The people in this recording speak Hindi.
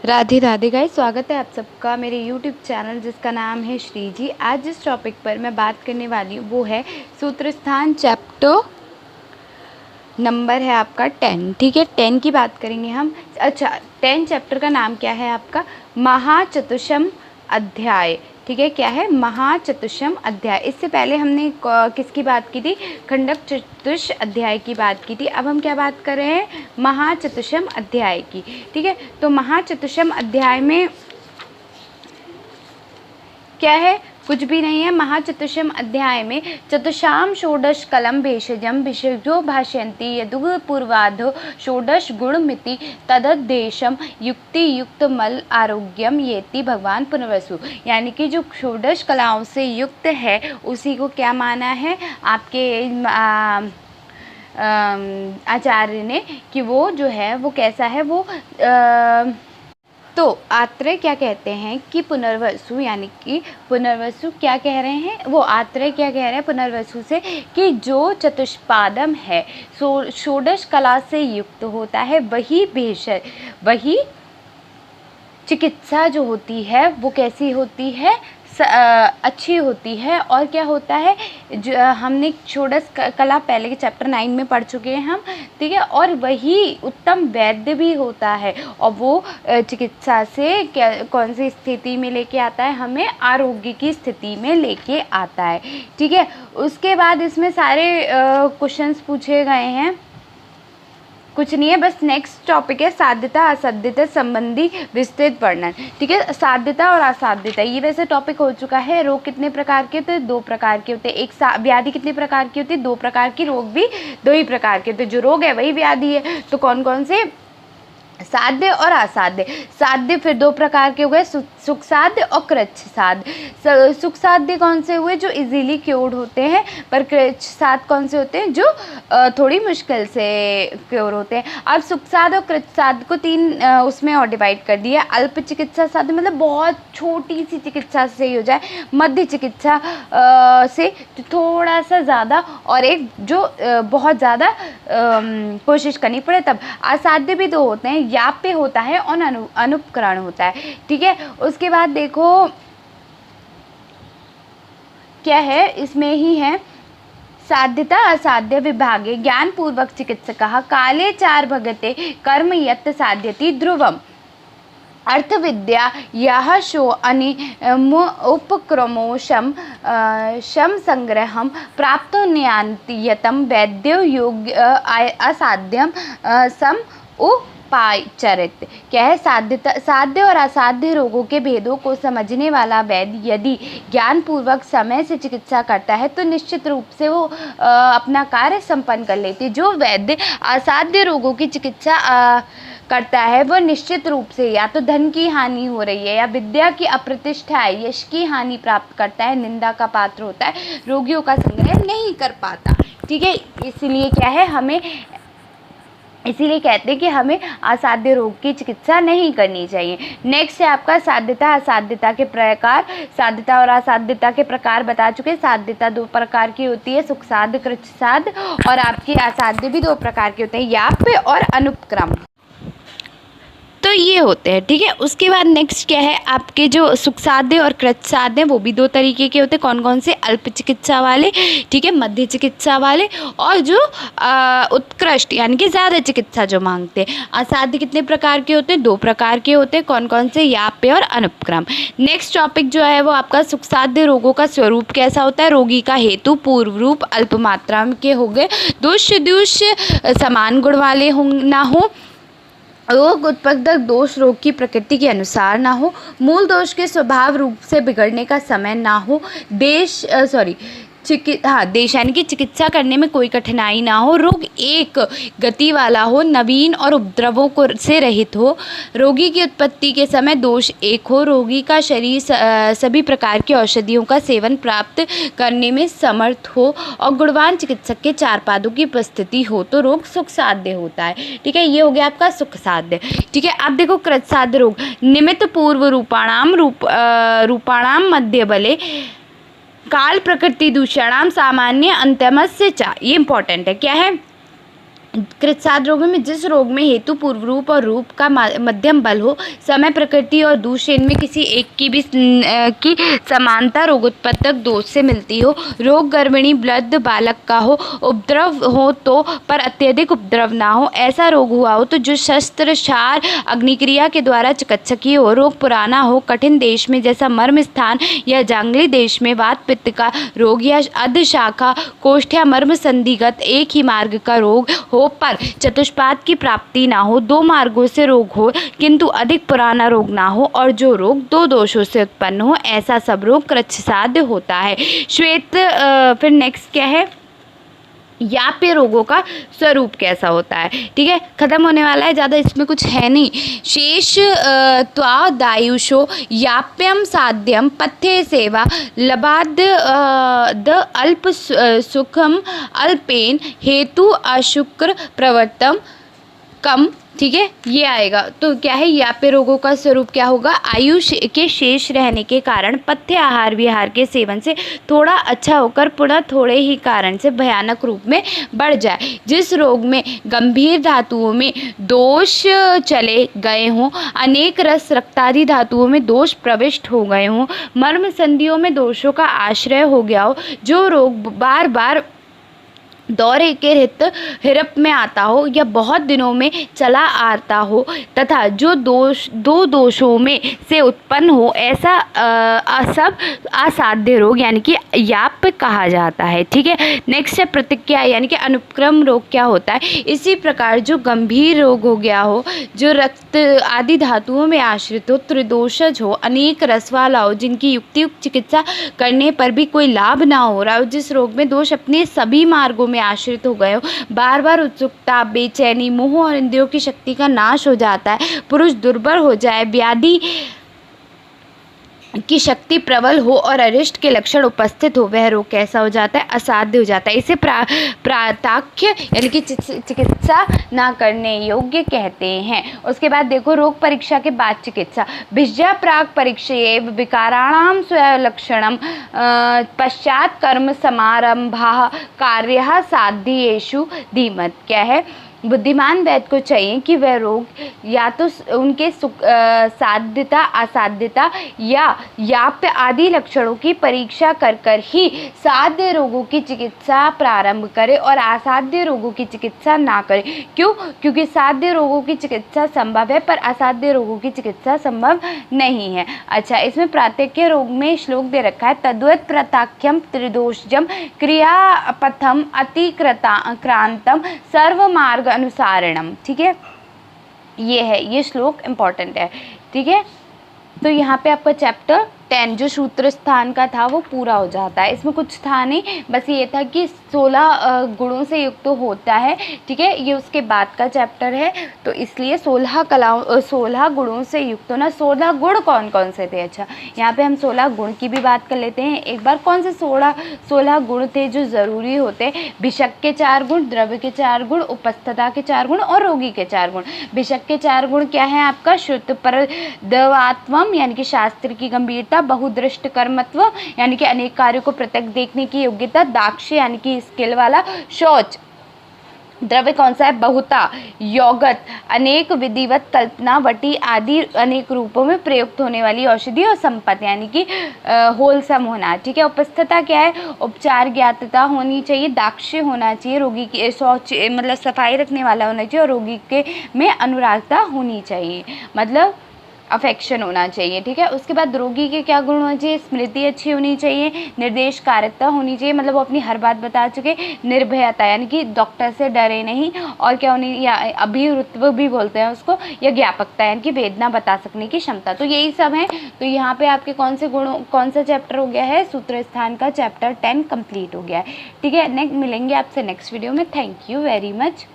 राधे राधे गाइस, स्वागत है आप सबका मेरे यूट्यूब चैनल जिसका नाम है श्री जी। आज जिस टॉपिक पर मैं बात करने वाली हूँ वो है सूत्रस्थान चैप्टर नंबर है आपका 10। ठीक है, 10 की बात करेंगे हम। अच्छा, 10 चैप्टर का नाम क्या है आपका? महाचतुष्म अध्याय। ठीक है, क्या है? महाचतुष्म अध्याय। इससे पहले हमने किसकी बात की थी? खंडक चतुष अध्याय की बात की थी। अब हम क्या बात कर रहे हैं? महाचतुष्म अध्याय की। ठीक है, तो महाचतुष्म अध्याय में क्या है? कुछ भी नहीं है। महाचतुष्म अध्याय में चतुषाम षोडश कलम भेषजम विषयो भाष्यन्ति यदुग पूर्वाधो षोडश गुणमिति तददेशम युक्ति युक्त मल आरोग्यम येति भगवान पुनर्वसु। यानी कि जो षोडश कलाओं से युक्त है उसी को क्या माना है आपके आचार्य ने कि वो जो है वो कैसा है? वो तो आत्रेय क्या कहते हैं कि पुनर्वसु, यानी कि पुनर्वसु क्या कह रहे हैं? वो आत्रेय क्या कह रहे हैं पुनर्वसु से कि जो चतुष्पादम है षोडश कला से युक्त होता है वही भेषज, वही चिकित्सा जो होती है वो कैसी होती है? अच्छी होती है। और क्या होता है? जो हमने षोडश कला पहले के चैप्टर 9 में पढ़ चुके हैं हम। ठीक है, और वही उत्तम वैद्य भी होता है और वो चिकित्सा से क्या कौन सी स्थिति में लेके आता है? हमें आरोग्य की स्थिति में लेके आता है। ठीक है, उसके बाद इसमें सारे क्वेश्चंस पूछे गए हैं, कुछ नहीं है। बस नेक्स्ट टॉपिक है साध्यता असाध्यता संबंधी विस्तृत वर्णन। ठीक है, साध्यता और असाध्यता ये वैसे टॉपिक हो चुका है। रोग कितने प्रकार के होते हैं? 2 प्रकार के होते हैं। एक व्याधि कितने प्रकार की होती है? 2 प्रकार की। रोग भी 2 ही प्रकार के होते हैं। जो रोग है वही व्याधि है। तो कौन कौन से? साध्य और असाध्य। साध्य फिर 2 प्रकार के हो गए, सुख साध्य और कृच्छ साध्य। सुख साध्य कौन से हुए? जो इजीली क्योर्ड होते हैं। पर कृच्छ साध्य कौन से होते हैं? जो थोड़ी मुश्किल से क्योर होते हैं। अब सुख साध्य और कृच्छ साध्य को 3 उसमें और डिवाइड कर दिया। अल्प चिकित्सा साध्य मतलब बहुत छोटी सी चिकित्सा से ही हो जाए, मध्य चिकित्सा से थोड़ा सा ज़्यादा, और एक जो बहुत ज़्यादा कोशिश करनी पड़े तब। असाध्य भी 2 होते हैं, याप्य होता है और अनुपकरण होता है। ठीक है, उसके बाद देखो क्या है, इसमें ही है साध्यता असाध्य विभागे ज्ञान पूर्वक चिकित्सकः काले 4 भगते कर्म यत् साध्यति ध्रुवम् अर्थ विद्या यह शो उपक्रमो शम संग्रहम प्राप्त न्यायतम वैद्यो योग्य असाध्यम सम उपाचरित। क्या है? साध्य और असाध्य रोगों के भेदों को समझने वाला वैद्य यदि ज्ञान पूर्वक समय से चिकित्सा करता है तो निश्चित रूप से वो अपना कार्य संपन्न कर लेते। जो वैद्य असाध्य रोगों की चिकित्सा करता है वो निश्चित रूप से या तो धन की हानि हो रही है या विद्या की अप्रतिष्ठा है, यश की हानि प्राप्त करता है, निंदा का पात्र होता है, रोगियों का संग्रह नहीं कर पाता। ठीक है, इसलिए क्या है, हमें इसीलिए कहते हैं कि हमें असाध्य रोग की चिकित्सा नहीं करनी चाहिए। नेक्स्ट है आपका साध्यता असाध्यता के प्रकार। साध्यता और असाध्यता के प्रकार बता चुके। साध्यता 2 प्रकार की होती है, सुख साध्य कृच्छ साध्य, और आपकी असाध्य भी 2 प्रकार के होते हैं, याप्य और अनुपक्रम। तो ये होते हैं। ठीक है, उसके बाद नेक्स्ट क्या है आपके जो सुख साध्य और कृच्छ साध्य हैं वो भी 2 तरीके के होते हैं। कौन कौन से? अल्प चिकित्सा वाले, ठीक है, मध्य चिकित्सा वाले, और जो उत्कृष्ट यानी कि ज़्यादा चिकित्सा जो मांगते हैं। असाध्य कितने प्रकार के होते हैं? 2 प्रकार के होते हैं। कौन कौन से? याप्य और अनुपक्रम। नेक्स्ट टॉपिक जो है वो आपका सुख साध्य रोगों का स्वरूप कैसा होता है? रोगी का हेतु पूर्व रूप अल्प मात्रा के हो गए, दोष समान गुण वाले हो ना हो, रोग उत्पादक दोष रोग की प्रकृति के अनुसार ना हो, मूल दोष के स्वभाव रूप से बिगड़ने का समय ना हो, देश यानी कि चिकित्सा करने में कोई कठिनाई ना हो, रोग एक गति वाला हो, नवीन और उपद्रवों को से रहित हो, रोगी की उत्पत्ति के समय दोष एक हो, रोगी का शरीर सभी प्रकार की औषधियों का सेवन प्राप्त करने में समर्थ हो, और गुणवान चिकित्सक के 4 पादों की उपस्थिति हो तो रोग सुख साध्य होता है। ठीक है, ये हो गया आपका सुख साध्य। ठीक है, अब देखो कृच्छ साध्य रोग। निमित्त पूर्व रूपाणाम मध्य बले काल प्रकृति दूषणाम सामान्य अंत्यमस्य चा। ये इंपॉर्टेंट है। क्या है? कृतसाध रोगों में जिस रोग में हेतु पूर्व रूप और रूप का मध्यम बल हो, समय प्रकृति और दूसरे इनमें किसी एक की भी की समानता रोग उत्पादक दोष से मिलती हो, रोग गर्भिणी वृद्ध बालक का हो, उपद्रव हो तो पर अत्यधिक उपद्रव ना हो, ऐसा रोग हुआ हो तो जो शस्त्र क्षार अग्निक्रिया के द्वारा चिकित्सकीय हो, रोग पुराना हो, कठिन देश में जैसा मर्म स्थान या जांगली देश में वात पित्त का रोग या अधशाखा कोष्ठ या मर्म संधिगत एक ही मार्ग का रोग हो पर चतुष्पाद की प्राप्ति ना हो, दो मार्गों से रोग हो किंतु अधिक पुराना रोग ना हो और जो रोग दो दोषों से उत्पन्न हो, ऐसा सब रोग कृच्छ्रसाध्य होता है। श्वेत फिर नेक्स्ट क्या है, याप्य रोगों का स्वरूप कैसा होता है। ठीक है, खत्म होने वाला है, ज़्यादा इसमें कुछ है नहीं। शेष त्वादायुषो याप्यम साध्यम पथ्य सेवा लबाद द अल्प सुखम अल्पेन हेतु अशुक्र प्रवर्तम कम। ठीक है, ये आएगा। तो क्या है, याप्य रोगों का स्वरूप क्या होगा, आयुष के शेष रहने के कारण पथ्य आहार विहार के सेवन से थोड़ा अच्छा होकर पुनः थोड़े ही कारण से भयानक रूप में बढ़ जाए। जिस रोग में गंभीर धातुओं में दोष चले गए हों, अनेक रस रक्तादि धातुओं में दोष प्रविष्ट हो गए हों, मर्म संधियों में दोषों का आश्रय हो गया हो, जो रोग बार बार दौरे के हिरप में आता हो या बहुत दिनों में चला आता हो तथा जो दो दोषों में से उत्पन्न हो, ऐसा सब असाध्य रोग यानी कि याप कहा जाता है। ठीक है, नेक्स्ट है प्रतिक्रिया यानी कि अनुक्रम रोग क्या होता है। इसी प्रकार जो गंभीर रोग हो गया हो, जो रक्त आदि धातुओं में आश्रित हो, त्रिदोषज हो, अनेक रस वाला हो, जिनकी युक्तियुक्त चिकित्सा करने पर भी कोई लाभ ना हो रहा हो, जिस रोग में दोष अपने सभी मार्गों में आश्रित हो गए हो, बार बार उत्सुकता बेचैनी मोह और इंद्रियों की शक्ति का नाश हो जाता है, पुरुष दुर्बल हो जाए, व्याधि की शक्ति प्रबल हो और अरिष्ट के लक्षण उपस्थित हो, वह रोग कैसा हो जाता है, असाध्य हो जाता है। इसे प्राताख्य यानी कि चिकित्सा ना करने योग्य कहते हैं। उसके बाद देखो रोग परीक्षा के बाद चिकित्सा, भिज्जा प्राग परीक्षये विकाराणाम स्वलक्षणम पश्चात कर्म समारंभा कार्य साध्येषु धीमत। क्या है, बुद्धिमान वैद्य को चाहिए कि वह रोग या तो उनके साध्यता असाध्यता या याप्य आदि लक्षणों की परीक्षा कर कर ही साध्य रोगों की चिकित्सा प्रारंभ करे और असाध्य रोगों की चिकित्सा ना करे। क्यों? क्योंकि साध्य रोगों की चिकित्सा संभव है पर असाध्य रोगों की चिकित्सा संभव नहीं है। अच्छा, इसमें प्रात्यक्य रोग में श्लोक दे रखा है, तद्वत् प्रताख्यम त्रिदोषजम क्रियापथम अतिक्रांतम सर्व मार्ग अनुसारणम। ठीक है, ये है, ये श्लोक इम्पॉर्टेंट है। ठीक है, तो यहाँ पे आपका चैप्टर 10 जो सूत्र स्थान का था वो पूरा हो जाता है। इसमें कुछ था नहीं, बस ये था कि 16 गुणों से युक्त तो होता है। ठीक है, ये उसके बाद का चैप्टर है, तो इसलिए 16 गुणों से युक्त होना। 16 गुण कौन कौन से थे? अच्छा, यहाँ पे हम 16 गुण की भी बात कर लेते हैं एक बार। कौन से 16 गुण थे जो ज़रूरी होते? भिषक के 4 गुण, द्रव्य के 4 गुण, उपस्थता के 4 गुण और रोगी के 4 गुण। भिषक के 4 गुण क्या है आपका? श्रुत पर दवात्वम यानी कि शास्त्र की गंभीरता, बहुदृष्ट कर्मत्व यानी कि अनेक कार्यों को प्रत्यक्ष देखने की योग्यता, दाक्ष यानी कि स्किल वाला, शौच। द्रव्य कौन सा है? बहुता, योगत, अनेक विधिवत, कल्पना, वटी आदि अनेक रूपों में प्रयुक्त होने वाली औषधि, और संपत्ति यानी कि होलसम होना। ठीक है, उपस्थता क्या है? उपचार ज्ञातता होनी चाहिए, दाक्ष्य होना चाहिए, रोगी की शौच मतलब सफाई रखने वाला होना चाहिए, और रोगी के में अनुरागता होनी चाहिए, मतलब अफेक्शन होना चाहिए। ठीक है, उसके बाद रोगी के क्या गुण होने चाहिए? स्मृति अच्छी होनी चाहिए, निर्देशकारिता होनी चाहिए, मतलब वो अपनी हर बात बता चुके, निर्भयता यानी कि डॉक्टर से डरे नहीं, और क्या होनी, या अभिरुत्व भी बोलते हैं उसको, या ज्ञापकता यानी कि वेदना बता सकने की क्षमता। तो यही सब है। तो यहाँ पे आपके कौन से गुणों, कौन सा चैप्टर हो गया है? सूत्र स्थान का चैप्टर 10 कंप्लीट हो गया है। ठीक है, नेक्स्ट मिलेंगे आपसे नेक्स्ट वीडियो में। Thank you very much.